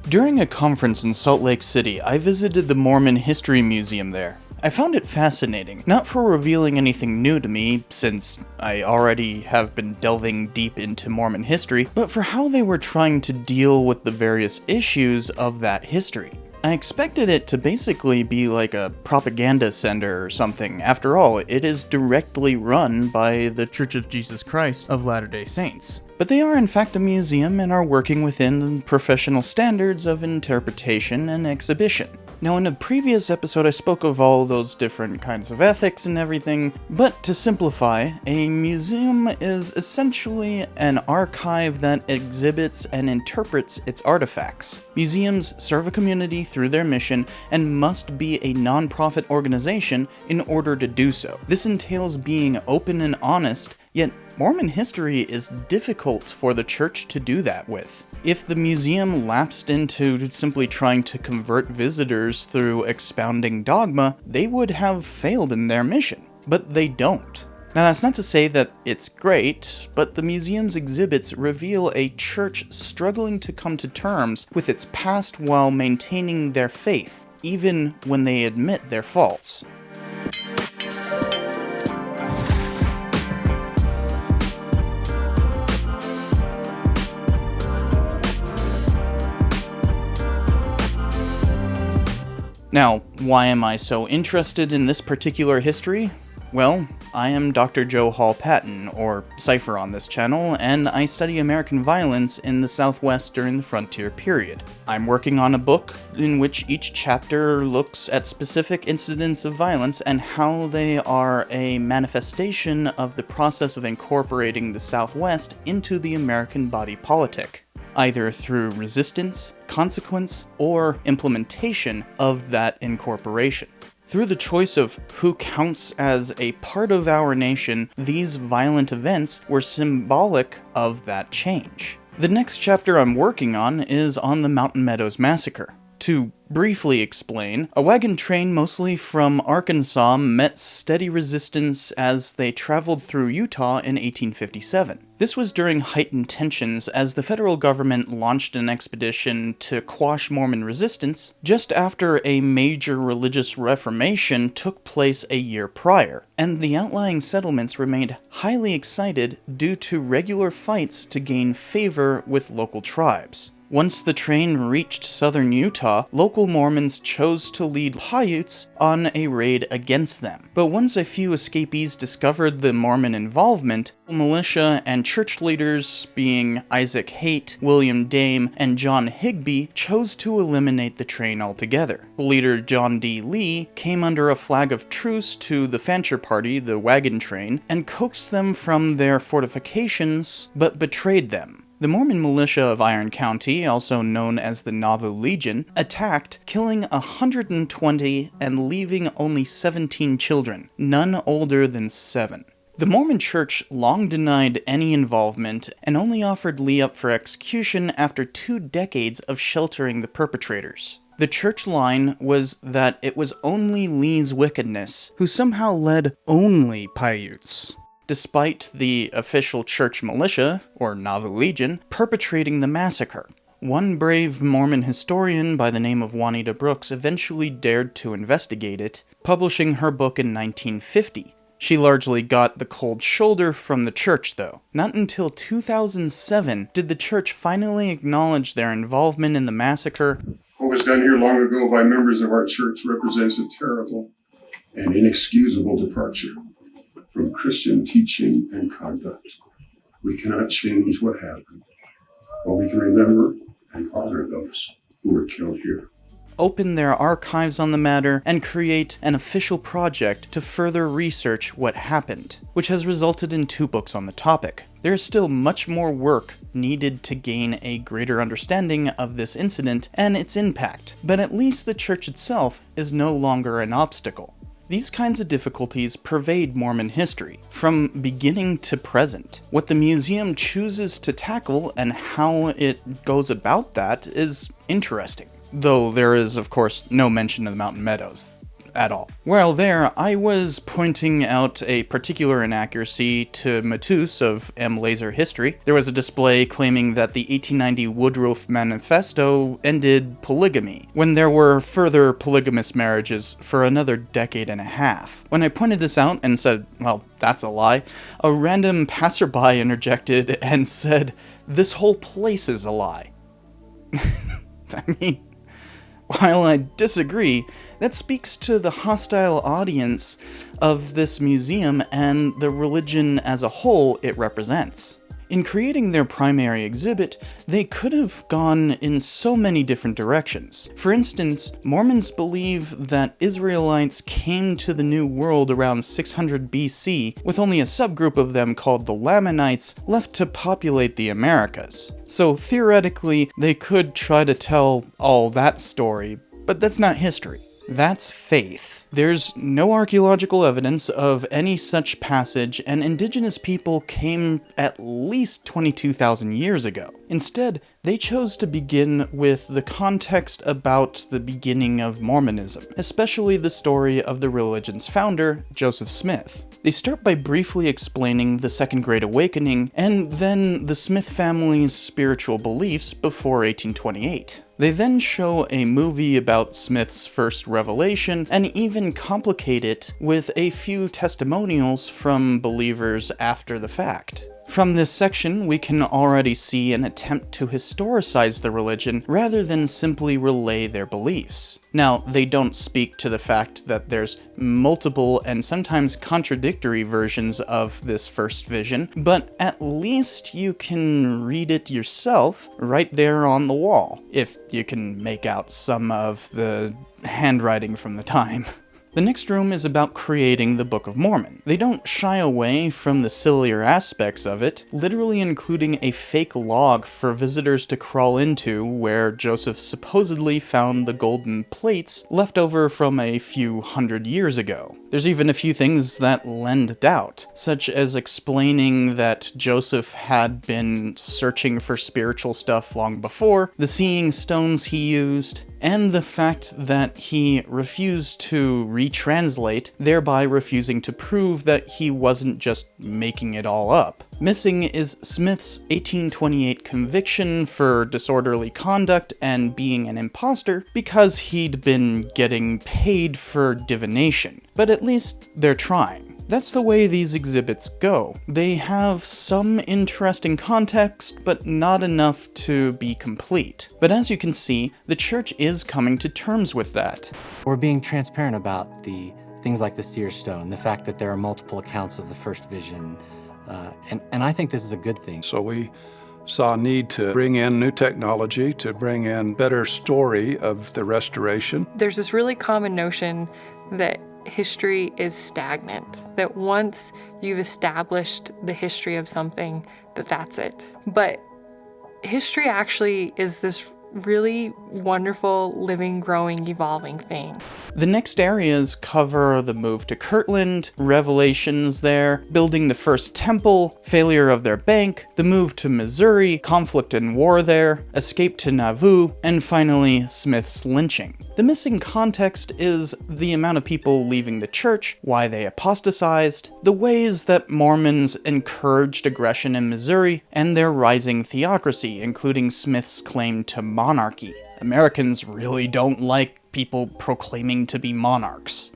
During a conference in Salt Lake City, I visited the Mormon History Museum there. I found it fascinating, not for revealing anything new to me, since I already have been delving deep into Mormon history, but for how they were trying to deal with the various issues of that history. I expected it to basically be like a propaganda center or something. After all, it is directly run by the Church of Jesus Christ of Latter-day Saints. But they are in fact a museum and are working within professional standards of interpretation and exhibition. Now, in a previous episode, I spoke of all those different kinds of ethics and everything, but to simplify, a museum is essentially an archive that exhibits and interprets its artifacts. Museums serve a community through their mission and must be a non-profit organization in order to do so. This entails being open and honest, yet Mormon history is difficult for the church to do that with. If the museum lapsed into simply trying to convert visitors through expounding dogma, they would have failed in their mission. But they don't. Now, that's not to say that it's great, but the museum's exhibits reveal a church struggling to come to terms with its past while maintaining their faith, even when they admit their faults. Now, why am I so interested in this particular history? Well, I am Dr. Joe Hall Patton, or Cypher on this channel, and I study American violence in the Southwest during the frontier period. I'm working on a book in which each chapter looks at specific incidents of violence and how they are a manifestation of the process of incorporating the Southwest into the American body politic, either through resistance, consequence, or implementation of that incorporation. Through the choice of who counts as a part of our nation, these violent events were symbolic of that change. The next chapter I'm working on is on the Meadows Massacre. To briefly explain, a wagon train mostly from Arkansas met steady resistance as they traveled through Utah in 1857. This was during heightened tensions as the federal government launched an expedition to quash Mormon resistance just after a major religious reformation took place a year prior, and the outlying settlements remained highly excited due to regular fights to gain favor with local tribes. Once the train reached southern Utah, local Mormons chose to lead Paiutes on a raid against them. But once a few escapees discovered the Mormon involvement, militia and church leaders, being Isaac Haight, William Dame, and John Higbee, chose to eliminate the train altogether. Leader John D. Lee came under a flag of truce to the Fancher Party, the wagon train, and coaxed them from their fortifications, but betrayed them. The Mormon militia of Iron County, also known as the Nauvoo Legion, attacked, killing 120 and leaving only 17 children, none older than 7. The Mormon Church long denied any involvement and only offered Lee up for execution after 2 decades of sheltering the perpetrators. The church line was that it was only Lee's wickedness, who somehow led only Paiutes, despite the official church militia, or Nauvoo Legion, perpetrating the massacre. One brave Mormon historian by the name of Juanita Brooks eventually dared to investigate it, publishing her book in 1950. She largely got the cold shoulder from the church, though. Not until 2007 did the church finally acknowledge their involvement in the massacre. What was done here long ago by members of our church represents a terrible and inexcusable departure from Christian teaching and conduct. We cannot change what happened, but we can remember and honor those who were killed here. Open their archives on the matter and create an official project to further research what happened, which has resulted in 2 books on the topic. There is still much more work needed to gain a greater understanding of this incident and its impact, but at least the church itself is no longer an obstacle. These kinds of difficulties pervade Mormon history, from beginning to present. What the museum chooses to tackle and how it goes about that is interesting. Though there is, of course, no mention of the Mountain Meadows. at all. While there, I was pointing out a particular inaccuracy to Meadows of M. Laser History. There was a display claiming that the 1890 Woodruff Manifesto ended polygamy, when there were further polygamous marriages for another decade and a half. When I pointed this out and said, well, that's a lie, a random passerby interjected and said, this whole place is a lie. I mean, while I disagree, that speaks to the hostile audience of this museum and the religion as a whole it represents. In creating their primary exhibit, they could have gone in so many different directions. For instance, Mormons believe that Israelites came to the New World around 600 BC, with only a subgroup of them called the Lamanites left to populate the Americas. So theoretically, they could try to tell all that story, but that's not history. That's faith. There's no archaeological evidence of any such passage, and indigenous people came at least 22,000 years ago. Instead, they chose to begin with the context about the beginning of Mormonism, especially the story of the religion's founder, Joseph Smith. They start by briefly explaining the Second Great Awakening, and then the Smith family's spiritual beliefs before 1828. They then show a movie about Smith's first revelation, and even complicate it with a few testimonials from believers after the fact. From this section, we can already see an attempt to historicize the religion rather than simply relay their beliefs. Now, they don't speak to the fact that there's multiple and sometimes contradictory versions of this first vision, but at least you can read it yourself right there on the wall, if you can make out some of the handwriting from the time. The next room is about creating the Book of Mormon. They don't shy away from the sillier aspects of it, literally including a fake log for visitors to crawl into where Joseph supposedly found the golden plates left over from a few hundred years ago. There's even a few things that lend doubt, such as explaining that Joseph had been searching for spiritual stuff long before, the seeing stones he used, and the fact that he refused to retranslate, thereby refusing to prove that he wasn't just making it all up. Missing is Smith's 1828 conviction for disorderly conduct and being an imposter because he'd been getting paid for divination. But at least they're trying. That's the way these exhibits go. They have some interesting context, but not enough to be complete. But as you can see, the church is coming to terms with that. We're being transparent about the things like the seer stone, the fact that there are multiple accounts of the first vision, and I think this is a good thing. So we saw a need to bring in new technology, to bring in better story of the restoration. There's this really common notion that history is stagnant, that once you've established the history of something, that's it. But history actually is this really wonderful, living, growing, evolving thing. The next areas cover the move to Kirtland, revelations there, building the first temple, failure of their bank, the move to Missouri, conflict and war there, escape to Nauvoo, and finally Smith's lynching. The missing context is the amount of people leaving the church, why they apostatized, the ways that Mormons encouraged aggression in Missouri, and their rising theocracy, including Smith's claim to monarchy. Americans really don't like people proclaiming to be monarchs.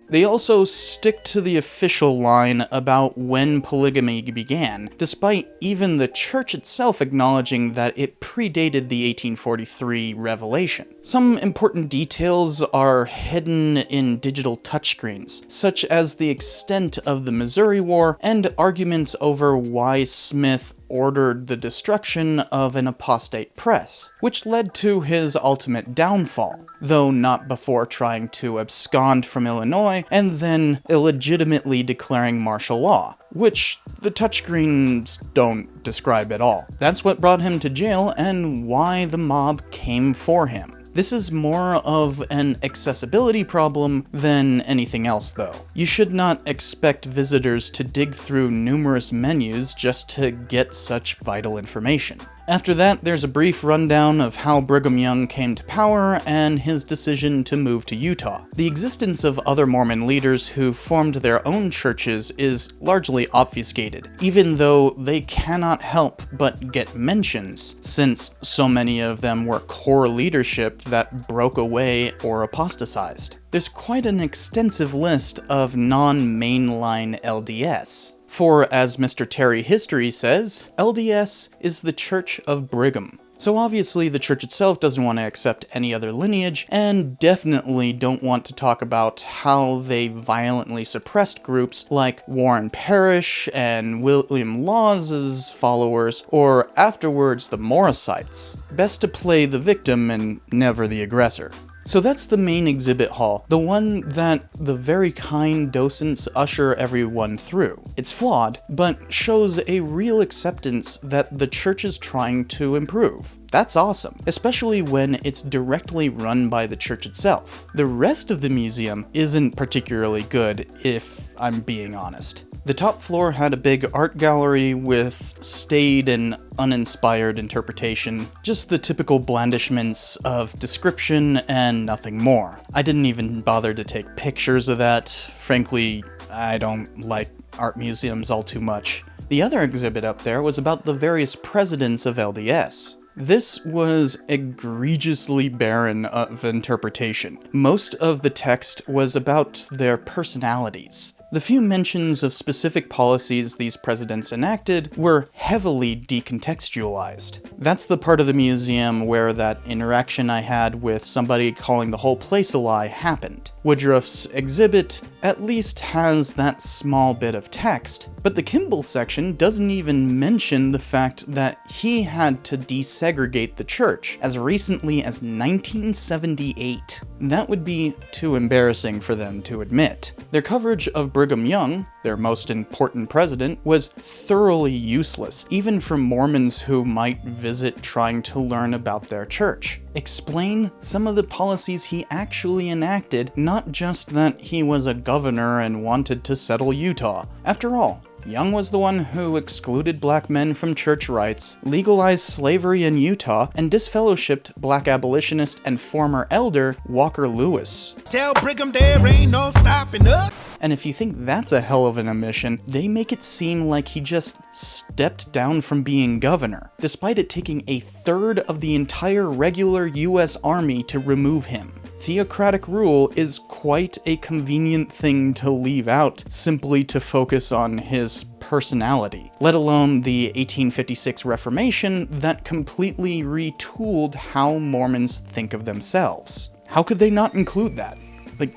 They also stick to the official line about when polygamy began, despite even the church itself acknowledging that it predated the 1843 revelation. Some important details are hidden in digital touchscreens, such as the extent of the Missouri War and arguments over why Smith ordered the destruction of an apostate press, which led to his ultimate downfall, though not before trying to abscond from Illinois and then illegitimately declaring martial law, which the touchscreens don't describe at all. That's what brought him to jail and why the mob came for him. This is more of an accessibility problem than anything else, though. You should not expect visitors to dig through numerous menus just to get such vital information. After that, there's a brief rundown of how Brigham Young came to power and his decision to move to Utah. The existence of other Mormon leaders who formed their own churches is largely obfuscated, even though they cannot help but get mentions, since so many of them were core leadership that broke away or apostatized. There's quite an extensive list of non-mainline LDS. For, as Mr. Terry History says, LDS is the Church of Brigham. So obviously the church itself doesn't want to accept any other lineage, and definitely don't want to talk about how they violently suppressed groups like Warren Parrish and William Laws's followers, or afterwards the Morrisites. Best to play the victim and never the aggressor. So that's the main exhibit hall, the one that the very kind docents usher everyone through. It's flawed, but shows a real acceptance that the church is trying to improve. That's awesome, especially when it's directly run by the church itself. The rest of the museum isn't particularly good, if I'm being honest. The top floor had a big art gallery with staid and uninspired interpretation, just the typical blandishments of description and nothing more. I didn't even bother to take pictures of that. Frankly, I don't like art museums all too much. The other exhibit up there was about the various presidents of LDS. This was egregiously barren of interpretation. Most of the text was about their personalities. The few mentions of specific policies these presidents enacted were heavily decontextualized. That's the part of the museum where that interaction I had with somebody calling the whole place a lie happened. Woodruff's exhibit at least has that small bit of text, but the Kimball section doesn't even mention the fact that he had to desegregate the church as recently as 1978. That would be too embarrassing for them to admit. Their coverage of Brigham Young, their most important president, was thoroughly useless, even for Mormons who might visit trying to learn about their church. Explain some of the policies he actually enacted, not just that he was a governor and wanted to settle Utah. After all, Young was the one who excluded black men from church rights, legalized slavery in Utah, and disfellowshipped black abolitionist and former elder Walker Lewis. Tell Brigham there ain't no stopping up. And if you think that's a hell of an omission, they make it seem like he just stepped down from being governor, despite it taking a third of the entire regular US Army to remove him. Theocratic rule is quite a convenient thing to leave out simply to focus on his personality, let alone the 1856 Reformation that completely retooled how Mormons think of themselves. How could they not include that? Like,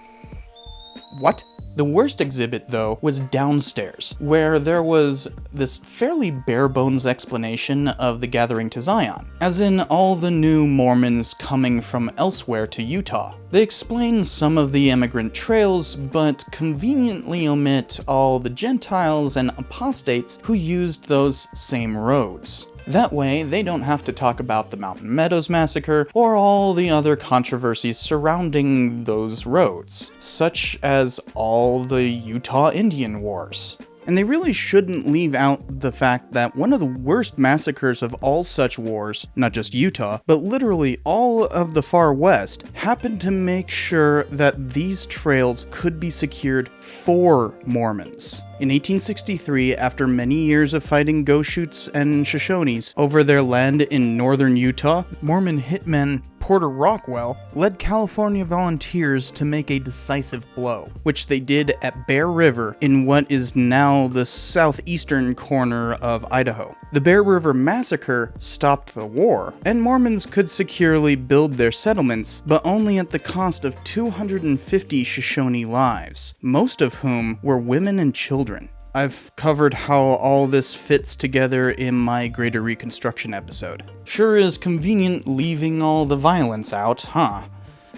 what? The worst exhibit, though, was downstairs, where there was this fairly bare-bones explanation of the gathering to Zion, as in all the new Mormons coming from elsewhere to Utah. They explain some of the immigrant trails, but conveniently omit all the Gentiles and apostates who used those same roads. That way, they don't have to talk about the Meadows Massacre or all the other controversies surrounding those roads, such as all the Utah Indian Wars. And they really shouldn't leave out the fact that one of the worst massacres of all such wars, not just Utah, but literally all of the far west, happened to make sure that these trails could be secured for Mormons. In 1863, after many years of fighting Goshutes and Shoshones over their land in northern Utah, Mormon hitman Porter Rockwell led California volunteers to make a decisive blow, which they did at Bear River in what is now the southeastern corner of Idaho. The Bear River Massacre stopped the war, and Mormons could securely build their settlements, but only at the cost of 250 Shoshone lives, most of whom were women and children. I've covered how all this fits together in my Greater Reconstruction episode. Sure is convenient leaving all the violence out, huh?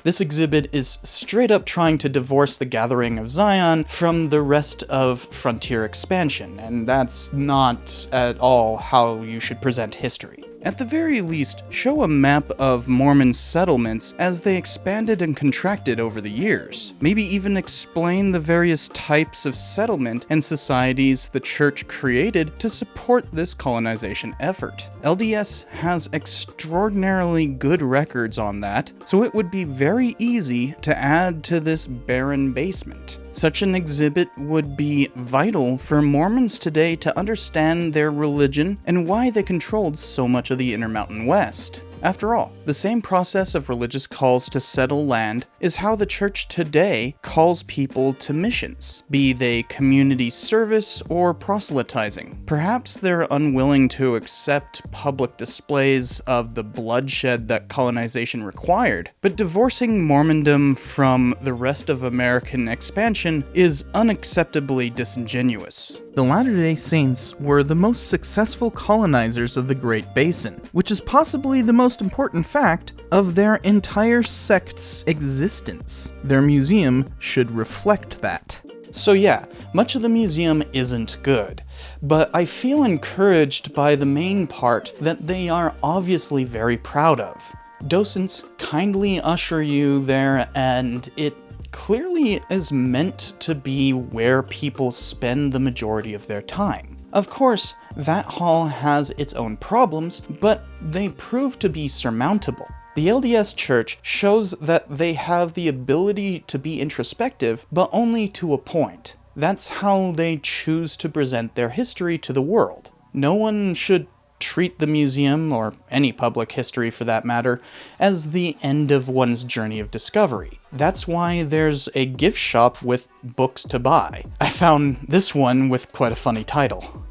This exhibit is straight up trying to divorce the Gathering of Zion from the rest of frontier expansion, and that's not at all how you should present history. At the very least, show a map of Mormon settlements as they expanded and contracted over the years. Maybe even explain the various types of settlement and societies the church created to support this colonization effort. LDS has extraordinarily good records on that, so it would be very easy to add to this barren basement. Such an exhibit would be vital for Mormons today to understand their religion and why they controlled so much of the Intermountain West. After all, the same process of religious calls to settle land is how the church today calls people to missions, be they community service or proselytizing. Perhaps they're unwilling to accept public displays of the bloodshed that colonization required, but divorcing Mormondom from the rest of American expansion is unacceptably disingenuous. The Latter-day Saints were the most successful colonizers of the Great Basin, which is possibly the most important fact of their entire sect's existence. Their museum should reflect that. So yeah, much of the museum isn't good, but I feel encouraged by the main part that they are obviously very proud of. Docents kindly usher you there, and it clearly is meant to be where people spend the majority of their time. Of course, that hall has its own problems, but they prove to be surmountable. The LDS Church shows that they have the ability to be introspective, but only to a point. That's how they choose to present their history to the world. No one should treat the museum, or any public history for that matter, as the end of one's journey of discovery. That's why there's a gift shop with books to buy. I found this one with quite a funny title.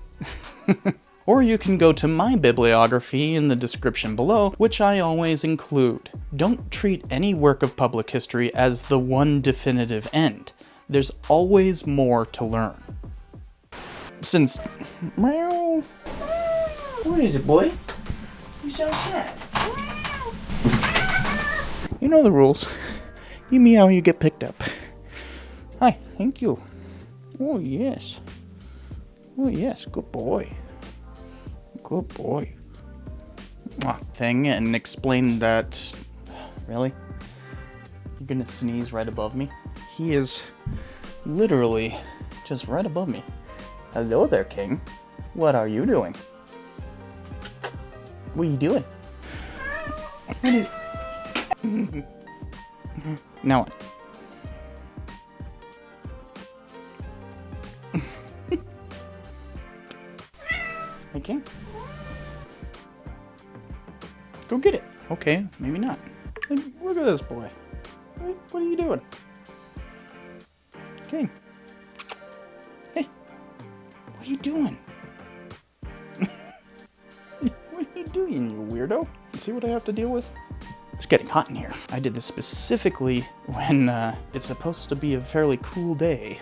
Or you can go to my bibliography in the description below, which I always include. Don't treat any work of public history as the one definitive end. There's always more to learn. Since... Meow. What is it, boy? You sound sad. You know the rules. You meow, you get picked up. Hi, thank you. Oh, yes. Oh, yes, good boy. Good boy. Thing, and explain that... Really? You're gonna sneeze right above me? He is literally just right above me. Hello there, King. What are you doing? What are you doing? Now what? Hey, King? Go get it. Okay, maybe not. Look at this boy. What are you doing? King. Hey. What are you doing? What are you doing, you weirdo? See what I have to deal with? It's getting hot in here. I did this specifically when it's supposed to be a fairly cool day.